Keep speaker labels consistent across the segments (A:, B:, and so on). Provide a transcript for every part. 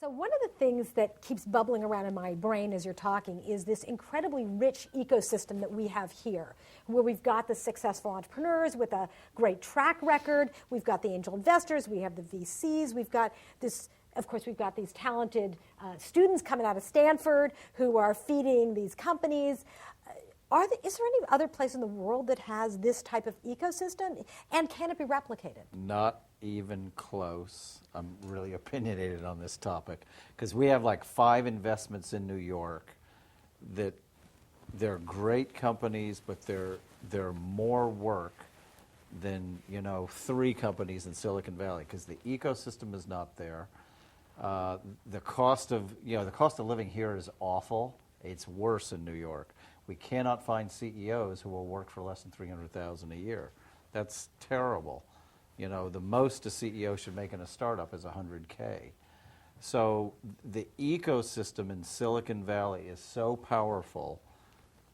A: So one of the things that keeps bubbling around in my brain as you're talking is this incredibly rich ecosystem that we have here, where we've got the successful entrepreneurs with a great track record, we've got the angel investors, we have the VCs, we've got this, of course, we've got these talented students coming out of Stanford who are feeding these companies. Is there any other place in the world that has this type of ecosystem, and can it be replicated?
B: Not even close. I'm really opinionated on this topic because we have like 5 investments in New York that they're great companies, but they're more work than 3 companies in Silicon Valley because the ecosystem is not there. The cost of living here is awful. It's worse in New York. We cannot find CEOs who will work for less than $300,000 a year. That's terrible. The most a CEO should make in a startup is $100K. So the ecosystem in Silicon Valley is so powerful,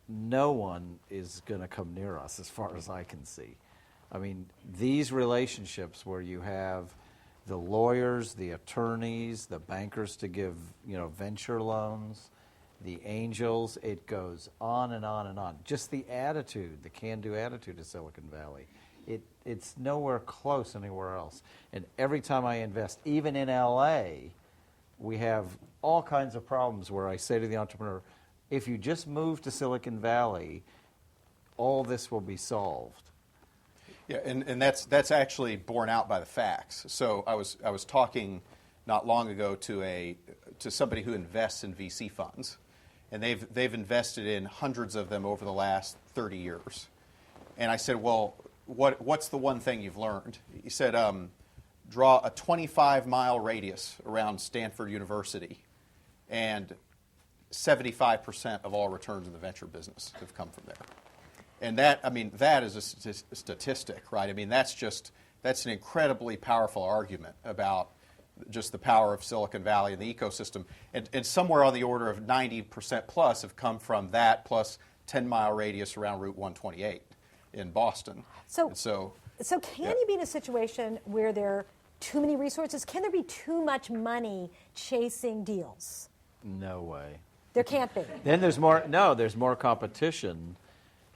B: no one is going to come near us as far as I can see. I mean, these relationships where you have the lawyers, the attorneys, the bankers to give, venture loans, the angels, it goes on and on and on. Just the attitude, the can-do attitude of Silicon Valley. It's nowhere close anywhere else. And every time I invest, even in LA, we have all kinds of problems where I say to the entrepreneur, if you just move to Silicon Valley, all this will be solved.
C: Yeah, and that's actually borne out by the facts. So I was talking not long ago to somebody who invests in VC funds, and they've invested in hundreds of them over the last 30 years. And I said, well, what's the one thing you've learned? He said, draw a 25-mile radius around Stanford University, and 75% of all returns in the venture business have come from there. And that is a statistic, right? I mean, that's an incredibly powerful argument about just the power of Silicon Valley and the ecosystem. And somewhere on the order of 90% plus have come from that, plus 10-mile radius around Route 128 in Boston. So can you be in a situation where there are too many resources? Can there be too much money chasing deals?
B: No way.
A: There can't be.
B: Then there's more competition,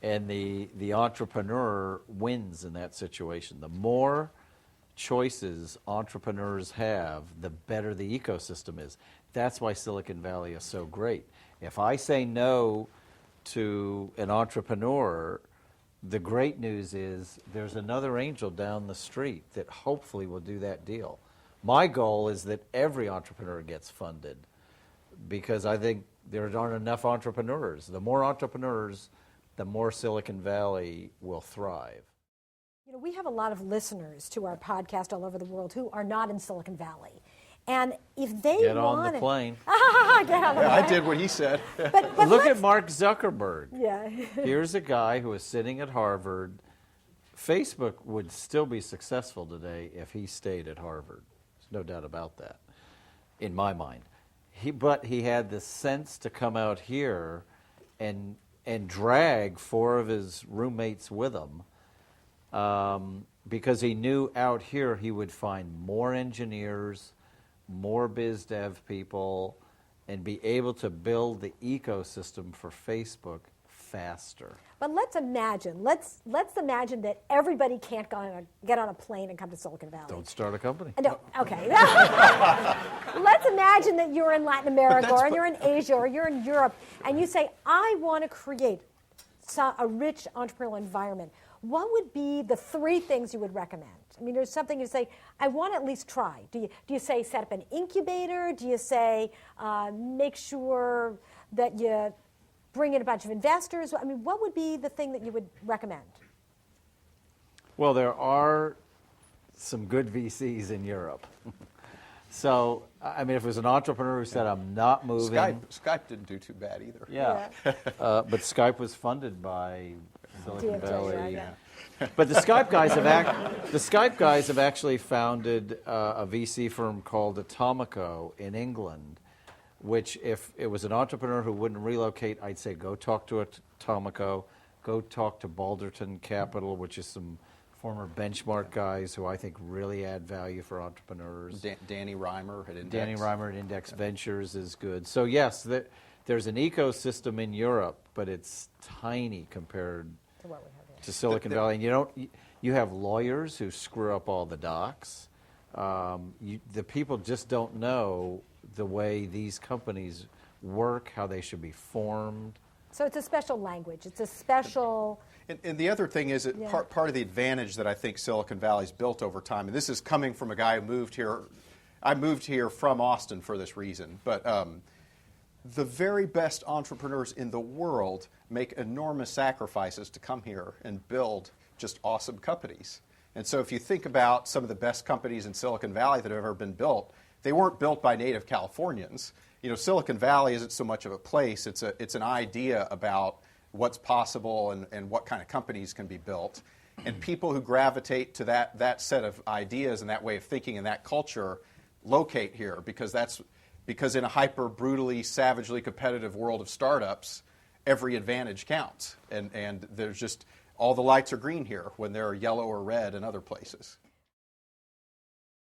B: and the entrepreneur wins in that situation. The more choices entrepreneurs have, the better the ecosystem is. That's why Silicon Valley is so great. If I say no to an entrepreneur, the great news is there's another angel down the street that hopefully will do that deal. My goal is that every entrepreneur gets funded because I think there aren't enough entrepreneurs. The more entrepreneurs, the more Silicon Valley will thrive.
A: We have a lot of listeners to our podcast all over the world who are not in Silicon Valley. And if they
B: get on the plane.
A: Get on the plane.
C: I did what he said.
A: But
B: look at Mark Zuckerberg.
A: Yeah.
B: Here's a guy who is sitting at Harvard. Facebook would still be successful today if he stayed at Harvard. There's no doubt about that, in my mind. But he had the sense to come out here and drag 4 of his roommates with him because he knew out here he would find more engineers, more biz dev people, and be able to build the ecosystem for Facebook faster.
A: But let's imagine that everybody can't get on a plane and come to Silicon Valley.
B: Don't start a company.
A: No, okay. Let's imagine that you're in Latin America or you're in Asia or you're in Europe and you say, I want to create a rich entrepreneurial environment. What would be the 3 things you would recommend? I mean, there's something you say, I want to at least try. Do you say set up an incubator? Do you say make sure that you bring in a bunch of investors? I mean, what would be the thing that you would recommend?
B: Well, there are some good VCs in Europe. So, I mean, if it was an entrepreneur who said, I'm not moving.
C: Skype didn't do too bad either.
B: Yeah. But Skype was funded by Silicon Valley.
A: Yeah.
B: But the Skype guys have actually founded a VC firm called Atomico in England, which if it was an entrepreneur who wouldn't relocate, I'd say go talk to Atomico, go talk to Balderton Capital, which is some former Benchmark guys who I think really add value for entrepreneurs.
C: Danny Reimer at Index.
B: Danny Reimer at Index Ventures is good. So yes, there's an ecosystem in Europe, but it's tiny compared
A: To what we have here.
B: to Silicon Valley. And you have lawyers who screw up all the docs. The people just don't know the way these companies work, how they should be formed.
A: So it's a special language. It's a special.
C: And the other thing is that part of the advantage that I think Silicon Valley's built over time, and this is coming from a guy who moved here. I moved here from Austin for this reason, but the very best entrepreneurs in the world make enormous sacrifices to come here and build just awesome companies. And so if you think about some of the best companies in Silicon Valley that have ever been built, they weren't built by native Californians. You know, Silicon Valley isn't so much of a place. It's an idea about what's possible and what kind of companies can be built. And people who gravitate to that set of ideas and that way of thinking and that culture locate here because in a hyper brutally, savagely competitive world of startups, every advantage counts. And there's just all the lights are green here when they're yellow or red in other places.